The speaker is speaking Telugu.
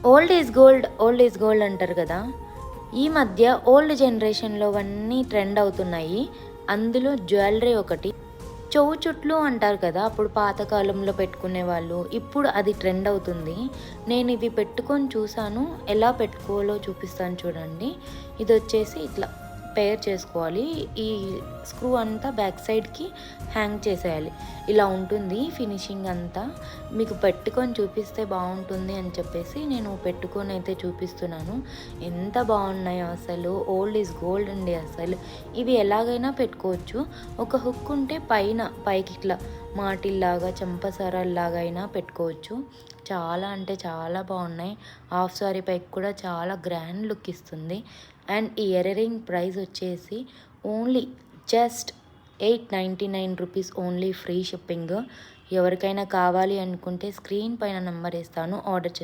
ఓల్డ్ ఈజ్ గోల్డ్ అంటారు కదా. ఈ మధ్య ఓల్డ్ జనరేషన్లో అన్నీ ట్రెండ్ అవుతున్నాయి. అందులో జ్యువెలరీ ఒకటి. చెవు చుట్లు అంటారు కదా, అప్పుడు పాతకాలంలో పెట్టుకునే వాళ్ళు, ఇప్పుడు అది ట్రెండ్ అవుతుంది. నేను ఇవి పెట్టుకొని చూసాను, ఎలా పెట్టుకోవాలో చూపిస్తాను చూడండి. ఇది వచ్చేసి ఇట్లా పేర్ చేసుకోవాలి. ఈ స్క్రూ అంతా బ్యాక్ సైడ్కి హ్యాంగ్ చేసేయాలి. ఇలా ఉంటుంది ఫినిషింగ్ అంతా. మీకు పెట్టుకొని చూపిస్తే బాగుంటుంది అని చెప్పేసి నేను పెట్టుకొని అయితే చూపిస్తున్నాను. ఎంత బాగున్నాయో అసలు. ఓల్డ్ ఈజ్ గోల్డ్ అండి అసలు. ఇవి ఎలాగైనా పెట్టుకోవచ్చు. ఒక హుక్ ఉంటే పైకి ఇట్లా మాటిల్లాగా చంపసరాల్లాగా అయినా పెట్టుకోవచ్చు. చాలా అంటే చాలా బాగున్నాయి. హాఫ్ సారీ పైకి కూడా చాలా గ్రాండ్ లుక్ ఇస్తుంది. అండ్ ఈ ఇయర్ రింగ్ ప్రైస్ వచ్చేసి only just 899 rupees only, free shipping. ఎవరికైనా కావాలి అనుకుంటే స్క్రీన్ పైన నెంబర్ ఇస్తాను, ఆర్డర్ చేస్తాను.